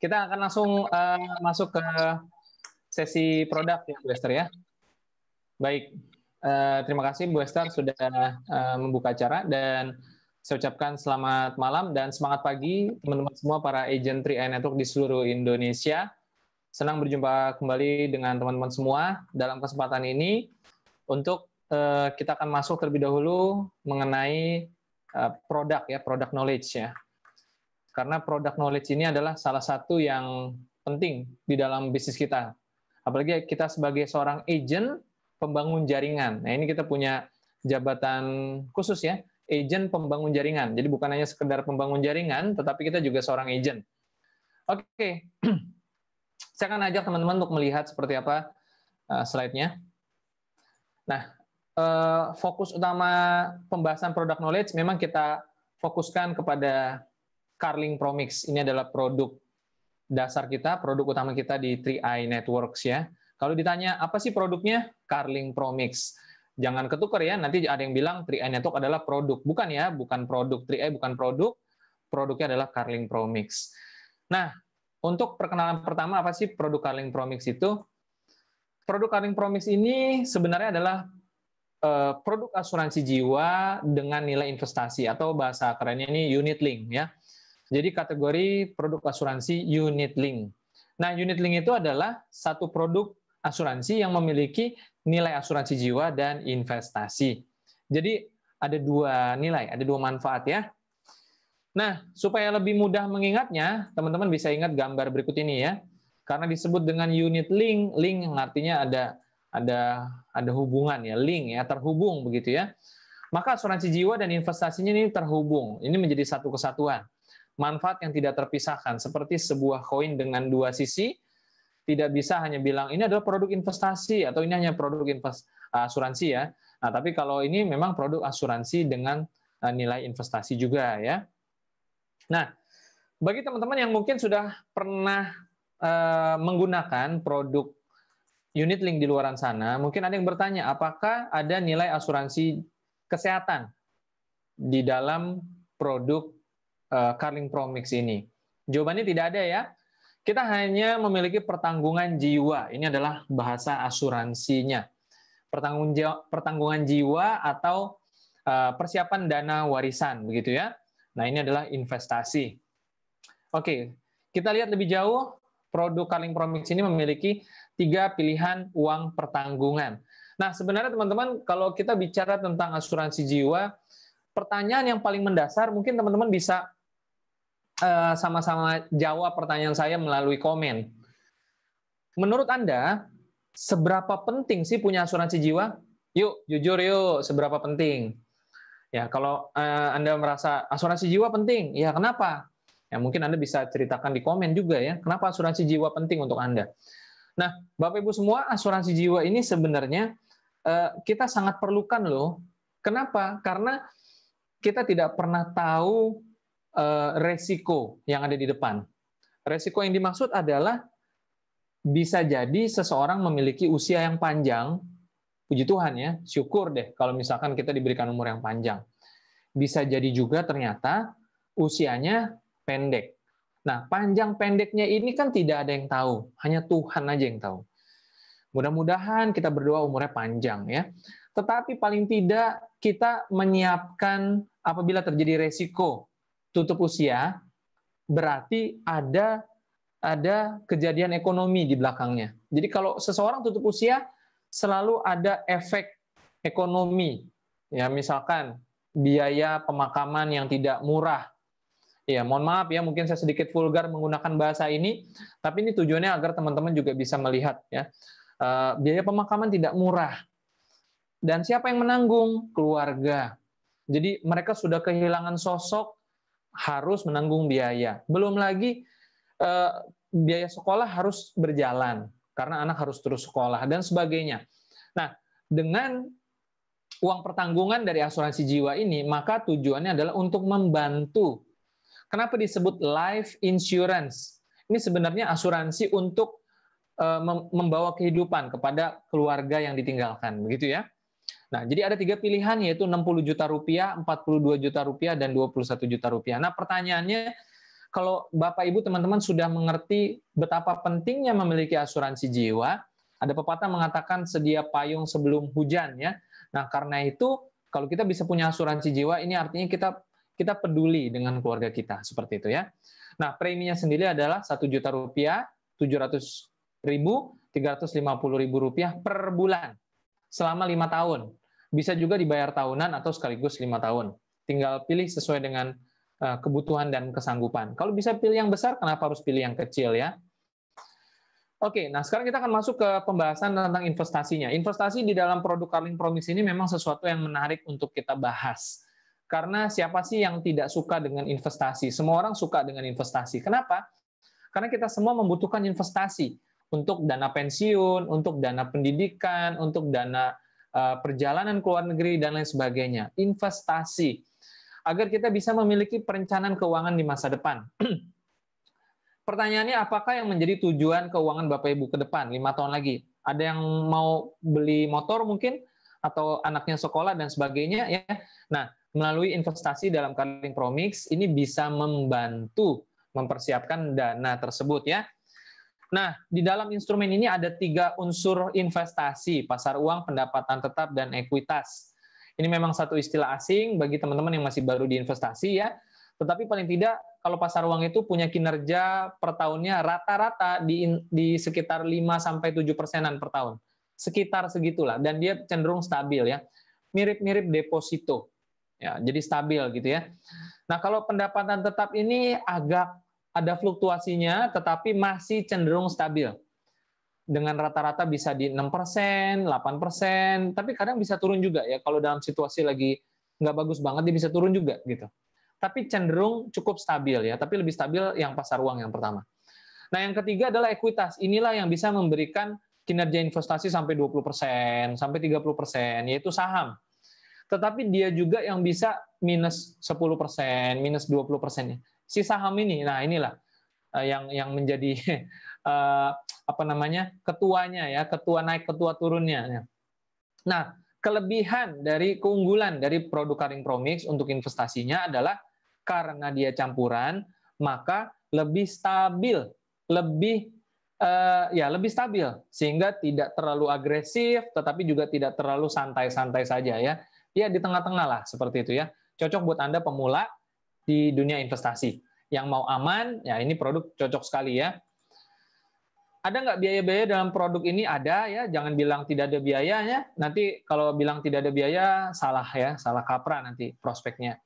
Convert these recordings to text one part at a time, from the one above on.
Kita akan langsung masuk ke sesi produk ya, Bu Esther ya. Baik, terima kasih Bu Esther sudah membuka acara, dan saya ucapkan selamat malam dan semangat pagi teman-teman semua para agent 3i Network di seluruh Indonesia. Senang berjumpa kembali dengan teman-teman semua dalam kesempatan ini untuk kita akan masuk terlebih dahulu mengenai produk ya, product knowledge ya. Karena product knowledge ini adalah salah satu yang penting di dalam bisnis kita. Apalagi kita sebagai seorang agent pembangun jaringan. Nah, ini kita punya jabatan khusus ya, agent pembangun jaringan. Jadi bukan hanya sekedar pembangun jaringan, tetapi kita juga seorang agent. Oke, saya akan ajak teman-teman untuk melihat seperti apa slide-nya. Nah, fokus utama pembahasan product knowledge memang kita fokuskan kepada Carling Promix. Ini adalah produk dasar kita, produk utama kita di 3i Networks ya. Kalau ditanya apa sih produknya? Carling Promix. Jangan ketukar ya, nanti ada yang bilang 3i Network adalah produk. Bukan ya, bukan produk. 3i bukan produk, produknya adalah Carling Promix. Nah, untuk perkenalan pertama, apa sih produk Carling Promix itu? Produk Carling Promix ini sebenarnya adalah produk asuransi jiwa dengan nilai investasi, atau bahasa kerennya ini unit link ya. Jadi kategori produk asuransi unit link. Nah, unit link itu adalah satu produk asuransi yang memiliki nilai asuransi jiwa dan investasi. Jadi ada dua nilai, ada dua manfaat ya. Nah, supaya lebih mudah mengingatnya, teman-teman bisa ingat gambar berikut ini ya. Karena disebut dengan unit link, link yang artinya ada hubungan ya, link ya, terhubung begitu ya. Maka asuransi jiwa dan investasinya ini terhubung. Ini menjadi satu kesatuan. Manfaat yang tidak terpisahkan, seperti sebuah koin dengan dua sisi. Tidak bisa hanya bilang ini adalah produk investasi atau ini hanya produk asuransi ya. Nah, tapi kalau ini memang produk asuransi dengan nilai investasi juga ya. Nah, bagi teman-teman yang mungkin sudah pernah menggunakan produk unit link di luaran sana, mungkin ada yang bertanya, apakah ada nilai asuransi kesehatan di dalam produk Carling Promix ini? Jawabannya tidak ada ya. Kita hanya memiliki pertanggungan jiwa. Ini adalah bahasa asuransinya. Pertanggungan jiwa atau persiapan dana warisan, begitu ya. Nah, ini adalah investasi. Oke, kita lihat lebih jauh. Produk Carling Promix ini memiliki 3 pilihan uang pertanggungan. Nah, sebenarnya teman-teman, kalau kita bicara tentang asuransi jiwa, pertanyaan yang paling mendasar, mungkin teman-teman bisa sama-sama jawab pertanyaan saya melalui komen. Menurut Anda, seberapa penting sih punya asuransi jiwa? Yuk, jujur yuk, seberapa penting? Ya, kalau Anda merasa asuransi jiwa penting, ya kenapa? Ya, mungkin Anda bisa ceritakan di komen juga ya, kenapa asuransi jiwa penting untuk Anda. Nah, Bapak Ibu semua, asuransi jiwa ini sebenarnya kita sangat perlukan loh. Kenapa? Karena kita tidak pernah tahu resiko yang ada di depan. Resiko yang dimaksud adalah bisa jadi seseorang memiliki usia yang panjang, puji Tuhan ya, syukur deh kalau misalkan kita diberikan umur yang panjang. Bisa jadi juga ternyata usianya pendek. Nah, panjang pendeknya ini kan tidak ada yang tahu, hanya Tuhan aja yang tahu. Mudah-mudahan kita berdoa umurnya panjang ya. Tetapi paling tidak kita menyiapkan apabila terjadi resiko tutup usia, berarti ada kejadian ekonomi di belakangnya. Jadi kalau seseorang tutup usia, selalu ada efek ekonomi. Ya, misalkan biaya pemakaman yang tidak murah. Ya, mohon maaf ya, mungkin saya sedikit vulgar menggunakan bahasa ini, tapi ini tujuannya agar teman-teman juga bisa melihat ya. Biaya pemakaman tidak murah. Dan siapa yang menanggung? Keluarga. Jadi mereka sudah kehilangan sosok, harus menanggung biaya. Belum lagi biaya sekolah harus berjalan, karena anak harus terus sekolah, dan sebagainya. Nah, dengan uang pertanggungan dari asuransi jiwa ini, maka tujuannya adalah untuk membantu. Kenapa disebut life insurance? Ini sebenarnya asuransi untuk membawa kehidupan kepada keluarga yang ditinggalkan, begitu ya. Nah, jadi ada 3 pilihan, yaitu 60 juta rupiah, 42 juta rupiah, dan 21 juta rupiah. Nah, pertanyaannya, kalau Bapak Ibu teman-teman sudah mengerti betapa pentingnya memiliki asuransi jiwa, ada pepatah mengatakan sedia payung sebelum hujan ya. Nah, karena itu kalau kita bisa punya asuransi jiwa, ini artinya kita peduli dengan keluarga kita, seperti itu ya. Nah, preminya sendiri adalah Rp1.000.000, Rp700.000, Rp350.000 per bulan selama 5 tahun. Bisa juga dibayar tahunan atau sekaligus 5 tahun. Tinggal pilih sesuai dengan kebutuhan dan kesanggupan. Kalau bisa pilih yang besar, kenapa harus pilih yang kecil ya? Oke, nah sekarang kita akan masuk ke pembahasan tentang investasinya. Investasi di dalam produk Carling Promise ini memang sesuatu yang menarik untuk kita bahas. Karena siapa sih yang tidak suka dengan investasi? Semua orang suka dengan investasi. Kenapa? Karena kita semua membutuhkan investasi untuk dana pensiun, untuk dana pendidikan, untuk dana perjalanan ke luar negeri, dan lain sebagainya. Investasi. Agar kita bisa memiliki perencanaan keuangan di masa depan. Pertanyaannya, apakah yang menjadi tujuan keuangan Bapak Ibu ke depan, 5 tahun lagi? Ada yang mau beli motor mungkin, atau anaknya sekolah, dan sebagainya. Ya. Nah, melalui investasi dalam Carling Promise, ini bisa membantu mempersiapkan dana tersebut. Ya. Nah, di dalam instrumen ini ada 3 unsur investasi, pasar uang, pendapatan tetap, dan ekuitas. Ini memang satu istilah asing bagi teman-teman yang masih baru di investasi ya. Tetapi paling tidak kalau pasar uang itu punya kinerja per tahunnya rata-rata di sekitar 5-7% per tahun. Sekitar segitulah, dan dia cenderung stabil ya. Mirip-mirip deposito. Ya, jadi stabil gitu ya. Nah, kalau pendapatan tetap ini agak ada fluktuasinya tetapi masih cenderung stabil. Dengan rata-rata bisa di 6%, 8%, tapi kadang bisa turun juga ya. Kalau dalam situasi lagi nggak bagus banget, dia bisa turun juga gitu. Tapi cenderung cukup stabil ya, tapi lebih stabil yang pasar uang yang pertama. Nah, yang ketiga adalah ekuitas. Inilah yang bisa memberikan kinerja investasi sampai 20%, sampai 30%, yaitu saham. Tetapi dia juga yang bisa minus 10%, minus 20%. Si saham ini, nah inilah yang menjadi ketuanya ya, ketua naik ketua turunnya. Nah, kelebihan dari keunggulan dari produk Carling Promise untuk investasinya adalah karena dia campuran, maka lebih stabil, lebih stabil sehingga tidak terlalu agresif tetapi juga tidak terlalu santai-santai saja ya. Ya di tengah-tengah lah seperti itu ya. Cocok buat Anda pemula di dunia investasi. Yang mau aman, ya ini produk cocok sekali ya. Ada nggak biaya-biaya dalam produk ini? Ada ya, jangan bilang tidak ada biayanya. Nanti kalau bilang tidak ada biaya, salah ya, salah kaprah nanti prospeknya.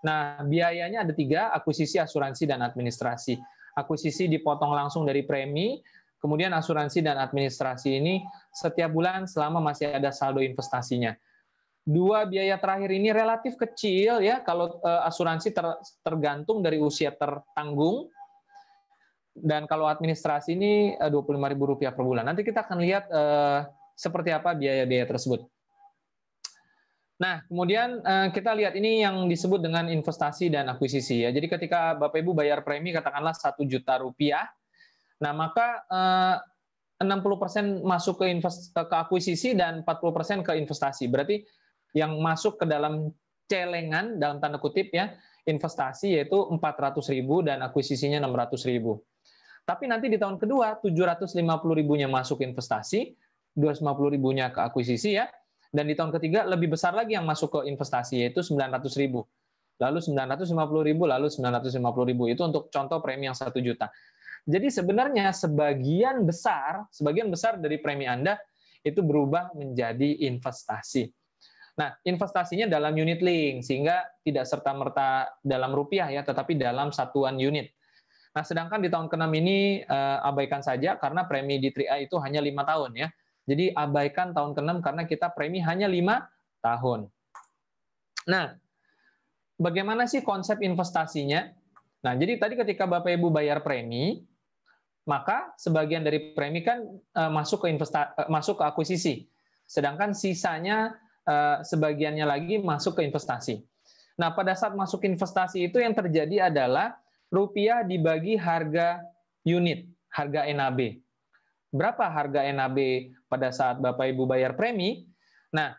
Nah, biayanya ada 3, akuisisi, asuransi, dan administrasi. Akuisisi dipotong langsung dari premi, kemudian asuransi dan administrasi ini setiap bulan selama masih ada saldo investasinya. 2 biaya terakhir ini relatif kecil ya, kalau asuransi tergantung dari usia tertanggung, dan kalau administrasi ini Rp25.000 per bulan. Nanti kita akan lihat seperti apa biaya-biaya tersebut. Nah, kemudian kita lihat ini yang disebut dengan investasi dan akuisisi ya. Jadi ketika Bapak Ibu bayar premi katakanlah Rp1 juta, nah maka 60% masuk ke akuisisi dan 40% ke investasi. Berarti yang masuk ke dalam celengan dalam tanda kutip ya, investasi yaitu 400.000 dan akuisisinya 600.000. Tapi nanti di tahun kedua 750.000-nya masuk ke investasi, 250.000-nya ke akuisisi ya. Dan di tahun ketiga lebih besar lagi yang masuk ke investasi yaitu 900.000. Lalu 950.000, lalu 950.000 itu untuk contoh premi yang 1 juta. Jadi sebenarnya sebagian besar dari premi Anda itu berubah menjadi investasi. Nah, investasinya dalam unit link, sehingga tidak serta-merta dalam rupiah ya, tetapi dalam satuan unit. Nah, sedangkan di tahun ke-6 ini abaikan saja, karena premi di 3A itu hanya 5 tahun ya. Jadi abaikan tahun ke-6 karena kita premi hanya 5 tahun. Nah, bagaimana sih konsep investasinya? Nah, jadi tadi ketika Bapak Ibu bayar premi, maka sebagian dari premi kan masuk ke akuisisi. Sedangkan sisanya sebagiannya lagi masuk ke investasi. Nah, pada saat masuk investasi itu yang terjadi adalah rupiah dibagi harga unit, harga NAB. Berapa harga NAB pada saat Bapak Ibu bayar premi? Nah,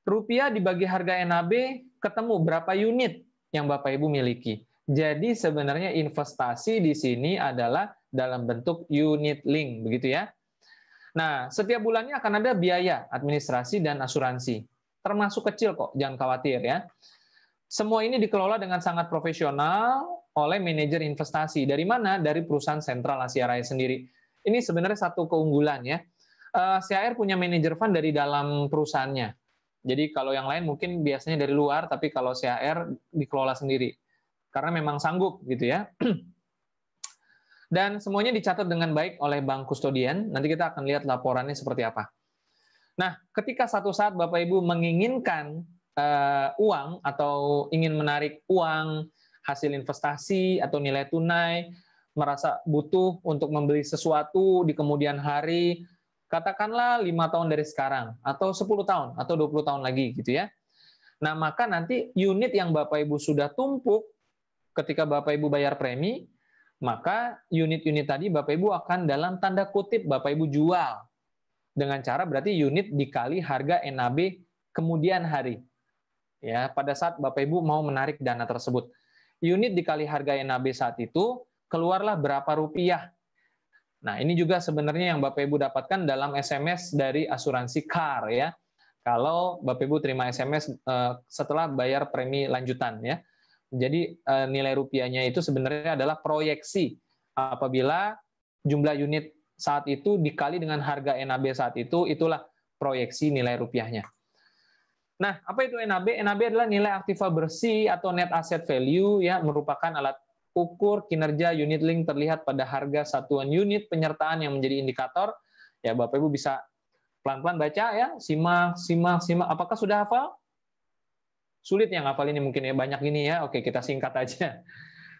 rupiah dibagi harga NAB ketemu berapa unit yang Bapak Ibu miliki. Jadi sebenarnya investasi di sini adalah dalam bentuk unit link, begitu ya. Nah, setiap bulannya akan ada biaya administrasi dan asuransi. Termasuk kecil kok, jangan khawatir ya. Semua ini dikelola dengan sangat profesional oleh manajer investasi. Dari mana? Dari perusahaan Sentral Asia Raya sendiri. Ini sebenarnya satu keunggulan ya. CAR punya manajer fund dari dalam perusahaannya. Jadi kalau yang lain mungkin biasanya dari luar, tapi kalau CAR dikelola sendiri. Karena memang sanggup gitu ya. Dan semuanya dicatat dengan baik oleh bank kustodian. Nanti kita akan lihat laporannya seperti apa. Nah, ketika satu saat Bapak Ibu menginginkan uang atau ingin menarik uang, hasil investasi atau nilai tunai, merasa butuh untuk membeli sesuatu di kemudian hari, katakanlah 5 tahun dari sekarang, atau 10 tahun, atau 20 tahun lagi gitu ya. Nah, maka nanti unit yang Bapak Ibu sudah tumpuk ketika Bapak Ibu bayar premi, maka unit-unit tadi Bapak Ibu akan dalam tanda kutip Bapak Ibu jual. Dengan cara berarti unit dikali harga NAB kemudian hari. Ya, pada saat Bapak Ibu mau menarik dana tersebut. Unit dikali harga NAB saat itu, keluarlah berapa rupiah. Nah, ini juga sebenarnya yang Bapak Ibu dapatkan dalam SMS dari asuransi CAR ya. Kalau Bapak Ibu terima SMS setelah bayar premi lanjutan ya. Jadi nilai rupiahnya itu sebenarnya adalah proyeksi apabila jumlah unit saat itu dikali dengan harga NAB saat itu, itulah proyeksi nilai rupiahnya. Nah, apa itu NAB? NAB adalah nilai aktiva bersih atau net asset value ya, merupakan alat ukur kinerja unit link terlihat pada harga satuan unit penyertaan yang menjadi indikator. Ya, Bapak Ibu bisa pelan-pelan baca ya, simak. Apakah sudah hafal? Sulit yang hafal ini mungkin ya, banyak ini ya. Oke, kita singkat aja.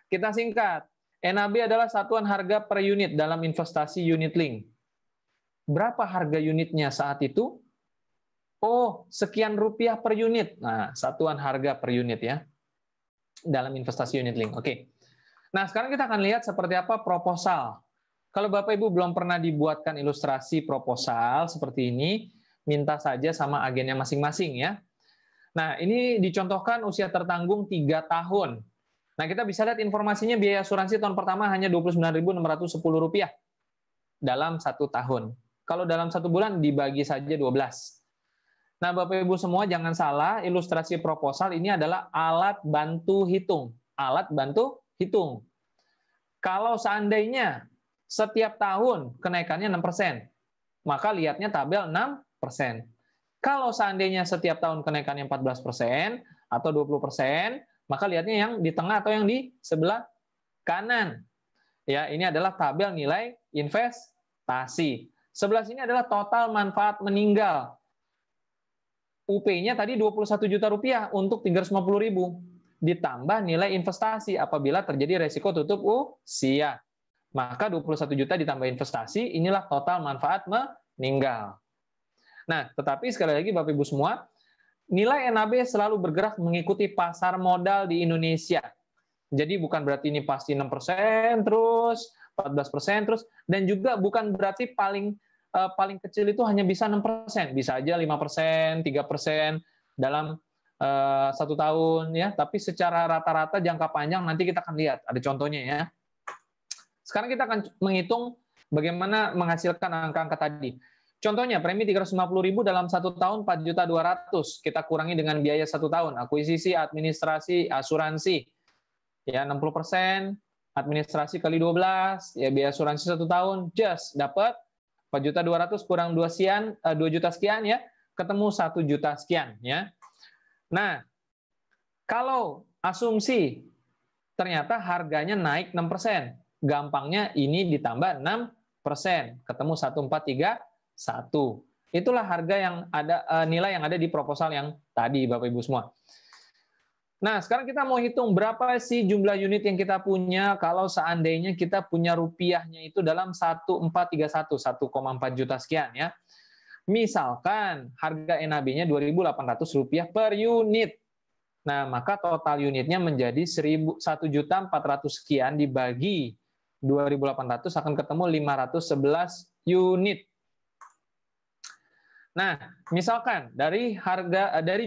Kita singkat. NAB adalah satuan harga per unit dalam investasi unit link. Berapa harga unitnya saat itu? Oh, sekian rupiah per unit. Nah, satuan harga per unit ya. Dalam investasi unit link. Oke. Nah, sekarang kita akan lihat seperti apa proposal. Kalau Bapak Ibu belum pernah dibuatkan ilustrasi proposal seperti ini, minta saja sama agennya masing-masing ya. Nah, ini dicontohkan usia tertanggung 3 tahun. Nah, kita bisa lihat informasinya biaya asuransi tahun pertama hanya Rp29.610 dalam 1 tahun. Kalau dalam 1 bulan dibagi saja 12. Nah, Bapak Ibu semua jangan salah, ilustrasi proposal ini adalah alat bantu hitung. Alat bantu hitung. Kalau seandainya setiap tahun kenaikannya 6%, maka lihatnya tabel 6%. Kalau seandainya setiap tahun kenaikannya 14% atau 20%, maka lihatnya yang di tengah atau yang di sebelah kanan. Ya, ini adalah tabel nilai investasi. Sebelah sini adalah total manfaat meninggal. UP-nya tadi 21 juta rupiah untuk 350.000. Ditambah nilai investasi apabila terjadi resiko tutup usia. Maka 21 juta ditambah investasi, inilah total manfaat meninggal. Nah, tetapi sekali lagi Bapak Ibu semua, nilai NAB selalu bergerak mengikuti pasar modal di Indonesia. Jadi bukan berarti ini pasti 6% terus, 14% terus, dan juga bukan berarti paling kecil itu hanya bisa 6%, bisa aja 5%, 3% dalam 1 tahun ya, tapi secara rata-rata jangka panjang nanti kita akan lihat, ada contohnya ya. Sekarang kita akan menghitung bagaimana menghasilkan angka-angka tadi. Contohnya, premi 350.000 dalam 1 tahun 4.200.000. Kita kurangi dengan biaya 1 tahun. Akuisisi, administrasi, asuransi. Ya, 60%. Administrasi kali 12. Ya, biaya asuransi 1 tahun. Just dapat 4.200.000 kurang 2 juta sekian ya. Ketemu 1 juta sekian ya. Nah, kalau asumsi ternyata harganya naik 6%. Gampangnya ini ditambah 6%, ketemu 1431. Itulah harga yang ada, nilai yang ada di proposal yang tadi Bapak Ibu semua. Nah, sekarang kita mau hitung berapa sih jumlah unit yang kita punya kalau seandainya kita punya rupiahnya itu dalam 1431, 1,4 juta sekian ya. Misalkan harga NAB-nya Rp2.800 per unit. Nah, maka total unitnya menjadi 1.400 sekian dibagi 2.800 akan ketemu 511 unit. Nah, misalkan dari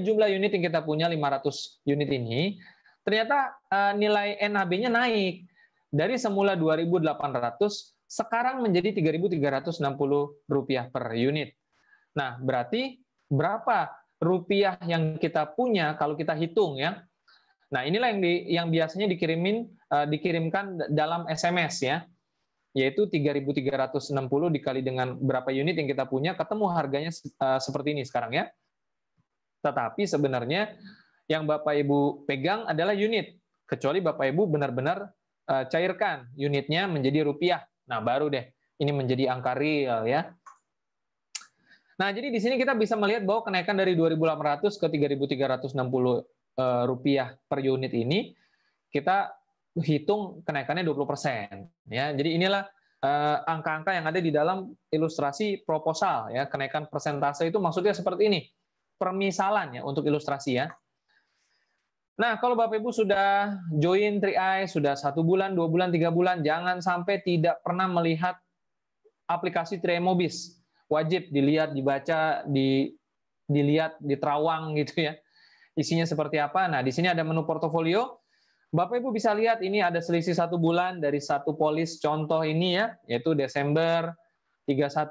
jumlah unit yang kita punya 500 unit ini, ternyata nilai NAB-nya naik dari semula 2.800 sekarang menjadi Rp3.360 per unit. Nah, berarti berapa rupiah yang kita punya kalau kita hitung ya? Nah, inilah yang biasanya dikirimkan dalam SMS ya, yaitu 3.360 dikali dengan berapa unit yang kita punya, ketemu harganya seperti ini sekarang ya. Tetapi sebenarnya yang Bapak Ibu pegang adalah unit, kecuali Bapak Ibu benar-benar cairkan unitnya menjadi rupiah. Nah, baru deh ini menjadi angka real ya. Nah, jadi di sini kita bisa melihat bahwa kenaikan dari 2.800 ke 3.360 rupiah per unit ini kita hitung kenaikannya 20% ya. Jadi inilah angka-angka yang ada di dalam ilustrasi proposal ya. Kenaikan persentase itu maksudnya seperti ini. Permisalan ya untuk ilustrasi ya. Nah, kalau Bapak Ibu sudah join 3i, sudah 1 bulan, 2 bulan, 3 bulan, jangan sampai tidak pernah melihat aplikasi 3i Mobis. Wajib dilihat, dibaca, dilihat, diterawang gitu ya. Isinya seperti apa? Nah, di sini ada menu portofolio. Bapak Ibu bisa lihat ini ada selisih 1 bulan dari satu polis contoh ini ya, yaitu Desember 31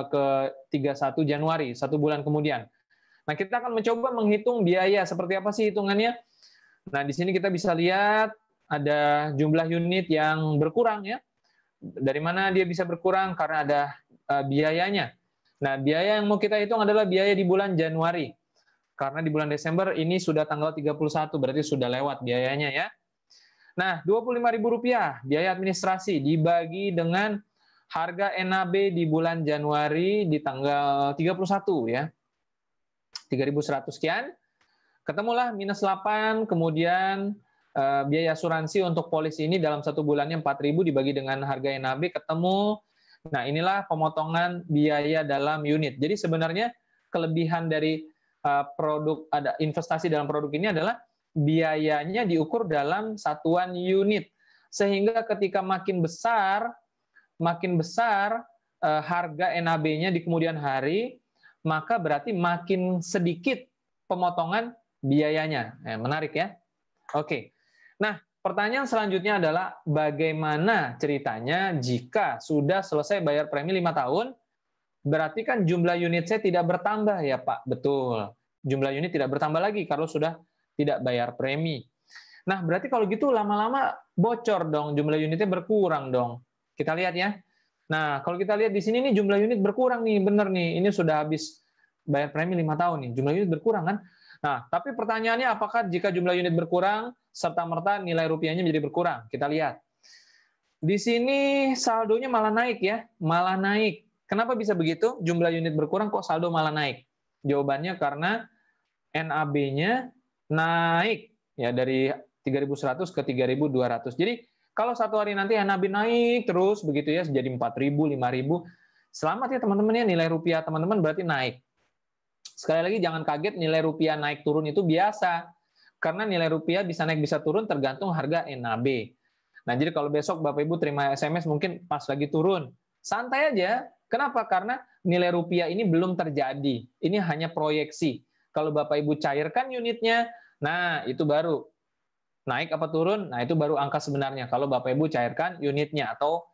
ke 31 Januari, 1 bulan kemudian. Nah, kita akan mencoba menghitung biaya seperti apa sih hitungannya. Nah, di sini kita bisa lihat ada jumlah unit yang berkurang ya. Dari mana dia bisa berkurang? Karena ada biayanya. Nah, biaya yang mau kita hitung adalah biaya di bulan Januari. Karena di bulan Desember ini sudah tanggal 31, berarti sudah lewat biayanya ya. Nah, Rp25.000 biaya administrasi dibagi dengan harga NAB di bulan Januari di tanggal 31 ya. 3.100 sekian, ketemulah minus 8, kemudian biaya asuransi untuk polis ini dalam 1 bulannya 4.000 dibagi dengan harga NAB, ketemu. Nah, inilah pemotongan biaya dalam unit. Jadi sebenarnya kelebihan dari produk ada investasi dalam produk ini adalah biayanya diukur dalam satuan unit. Sehingga ketika makin besar harga NAB-nya di kemudian hari, maka berarti makin sedikit pemotongan biayanya. Menarik ya? Oke. Nah, pertanyaan selanjutnya adalah bagaimana ceritanya jika sudah selesai bayar premi 5 tahun, berarti kan jumlah unit saya tidak bertambah ya Pak? Betul. Jumlah unit tidak bertambah lagi kalau sudah tidak bayar premi. Nah, berarti kalau gitu lama-lama bocor dong, jumlah unitnya berkurang dong. Kita lihat ya. Nah, kalau kita lihat di sini nih jumlah unit berkurang nih, bener nih. Ini sudah habis bayar premi 5 tahun nih, jumlah unit berkurang kan? Nah, tapi pertanyaannya apakah jika jumlah unit berkurang, serta-merta nilai rupiahnya menjadi berkurang? Kita lihat. Di sini saldonya malah naik ya, malah naik. Kenapa bisa begitu? Jumlah unit berkurang kok saldo malah naik? Jawabannya karena NAB-nya naik ya dari 3.100 ke 3.200. Jadi kalau satu hari nanti NAB naik terus begitu ya, jadi 4.000, 5.000, selamat ya teman-teman ya, nilai rupiah teman-teman berarti naik. Sekali lagi jangan kaget nilai rupiah naik turun itu biasa. Karena nilai rupiah bisa naik bisa turun tergantung harga NAB. Nah, jadi kalau besok Bapak Ibu terima SMS mungkin pas lagi turun, santai aja. Kenapa? Karena nilai rupiah ini belum terjadi. Ini hanya proyeksi. Kalau Bapak Ibu cairkan unitnya, nah itu baru naik apa turun, nah itu baru angka sebenarnya. Kalau Bapak Ibu cairkan unitnya atau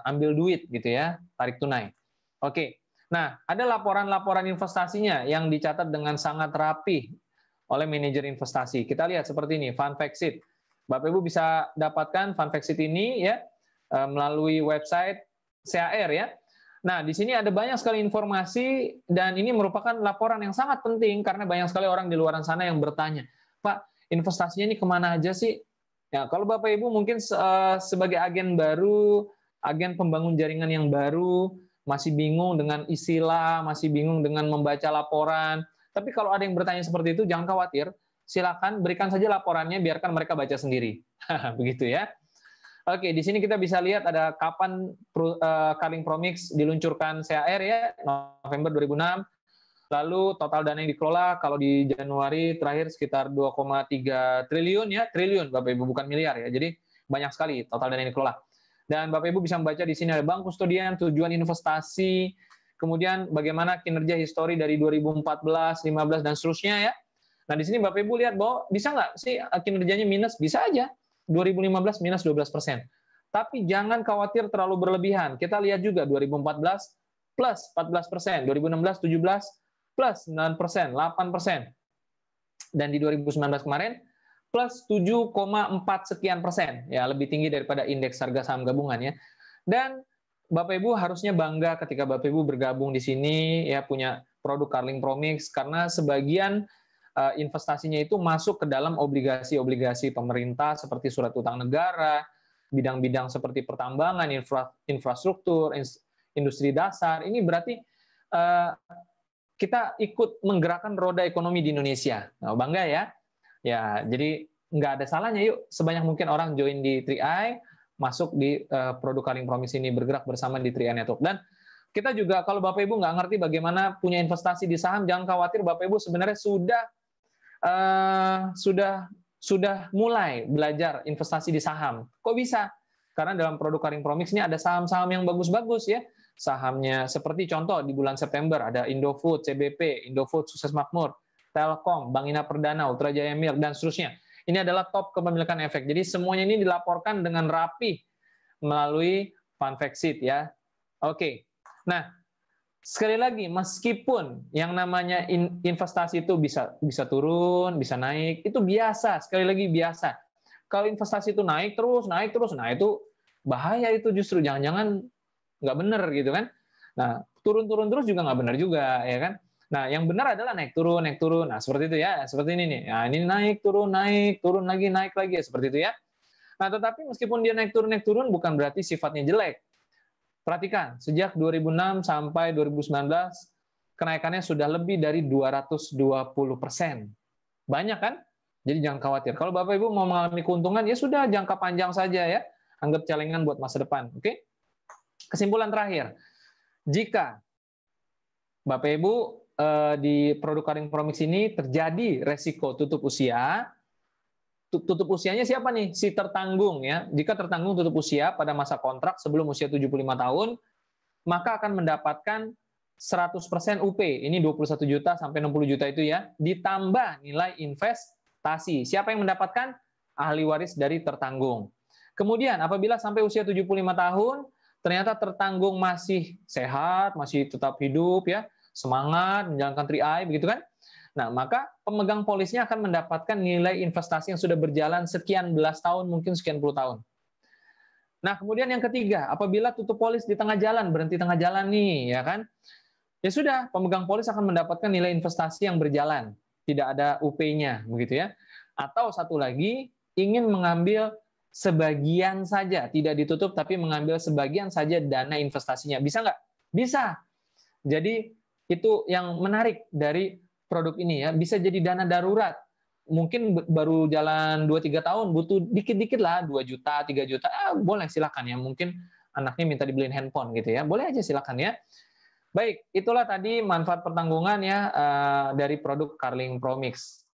ambil duit gitu ya, tarik tunai. Oke, nah ada laporan-laporan investasinya yang dicatat dengan sangat rapi oleh manajer investasi. Kita lihat seperti ini, fund fact sheet. Bapak Ibu bisa dapatkan fund fact sheet ini ya melalui website CAR ya. Nah, di sini ada banyak sekali informasi dan ini merupakan laporan yang sangat penting karena banyak sekali orang di luar sana yang bertanya, Pak, investasinya ini kemana aja sih? Ya, kalau Bapak Ibu mungkin sebagai agen baru, agen pembangun jaringan yang baru, masih bingung dengan istilah, masih bingung dengan membaca laporan. Tapi kalau ada yang bertanya seperti itu, jangan khawatir. Silakan berikan saja laporannya, biarkan mereka baca sendiri. Begitu ya. Oke, di sini kita bisa lihat ada kapan Carling Promix diluncurkan CAR ya, November 2006. Lalu total dana yang dikelola kalau di Januari terakhir sekitar 2,3 triliun ya, triliun Bapak Ibu bukan miliar ya. Jadi banyak sekali total dana yang dikelola. Dan Bapak Ibu bisa membaca di sini ada bank kustodian, tujuan investasi, kemudian bagaimana kinerja histori dari 2014, 15 dan seterusnya ya. Nah, di sini Bapak Ibu lihat bahwa bisa nggak sih kinerjanya minus? Bisa aja. 2015 minus 12%. Tapi jangan khawatir terlalu berlebihan. Kita lihat juga 2014 plus 14%, 2016 17 plus 9%, 8%. Dan di 2019 kemarin plus 7,4 sekian persen. Ya, lebih tinggi daripada indeks harga saham gabungan ya. Dan Bapak Ibu harusnya bangga ketika Bapak Ibu bergabung di sini ya, punya produk Carling Promix, karena sebagian investasinya itu masuk ke dalam obligasi-obligasi pemerintah seperti surat utang negara, bidang-bidang seperti pertambangan, infrastruktur, industri dasar. Ini berarti kita ikut menggerakkan roda ekonomi di Indonesia. Nah, bangga ya. Ya, jadi nggak ada salahnya, yuk sebanyak mungkin orang join di 3i, masuk di produk Carling Promix ini, bergerak bersama di 3i Network. Dan kita juga, kalau Bapak Ibu nggak ngerti bagaimana punya investasi di saham, jangan khawatir, Bapak Ibu sebenarnya sudah mulai belajar investasi di saham. Kok bisa? Karena dalam produk Carling Promix ini ada saham-saham yang bagus-bagus ya. Sahamnya seperti contoh di bulan September ada Indofood, CBP, Indofood Sukses Makmur, Telkom, Bank Ina Perdana, Ultra Jaya Milk, dan seterusnya. Ini adalah top kepemilikan efek. Jadi semuanya ini dilaporkan dengan rapi melalui fund fact sheet ya. Oke. Nah, sekali lagi, meskipun yang namanya investasi itu bisa turun, bisa naik, itu biasa. Sekali lagi biasa. Kalau investasi itu naik terus, nah itu bahaya, itu justru jangan-jangan nggak benar gitu kan. Nah, turun-turun terus juga nggak benar juga, ya kan. Nah, yang benar adalah naik turun. Nah, seperti itu ya, seperti ini nih. Nah, ini naik turun lagi, naik lagi, seperti itu ya. Nah, tetapi meskipun dia naik turun, bukan berarti sifatnya jelek. Perhatikan, sejak 2006 sampai 2019, kenaikannya sudah lebih dari 220%. Banyak kan? Jadi jangan khawatir. Kalau Bapak Ibu mau mengalami keuntungan, ya sudah, jangka panjang saja ya. Anggap celengan buat masa depan. Oke? Kesimpulan terakhir, jika Bapak Ibu di produk Carling Promix ini terjadi resiko tutup usia, tutup usianya siapa nih? Si tertanggung ya. Jika tertanggung tutup usia pada masa kontrak sebelum usia 75 tahun, maka akan mendapatkan 100% UP. Ini 21 juta sampai 60 juta itu ya, ditambah nilai investasi. Siapa yang mendapatkan? Ahli waris dari tertanggung. Kemudian apabila sampai usia 75 tahun, ternyata tertanggung masih sehat, masih tetap hidup ya, semangat menjalankan 3i begitu kan? Nah, maka pemegang polisnya akan mendapatkan nilai investasi yang sudah berjalan sekian belas tahun, mungkin sekian puluh tahun. Nah, kemudian yang ketiga, apabila tutup polis di tengah jalan, berhenti tengah jalan nih, ya kan? Ya sudah, pemegang polis akan mendapatkan nilai investasi yang berjalan, tidak ada UP-nya, begitu ya. Atau satu lagi, ingin mengambil sebagian saja, tidak ditutup, tapi mengambil sebagian saja dana investasinya. Bisa nggak? Bisa. Jadi itu yang menarik dari produk ini ya, bisa jadi dana darurat. Mungkin baru jalan 2-3 tahun, butuh dikit-dikit lah, 2 juta, 3 juta, boleh silakan ya. Mungkin anaknya minta dibeliin handphone gitu ya, boleh aja silakan ya. Baik, itulah tadi manfaat pertanggungan ya dari produk Carling Promix.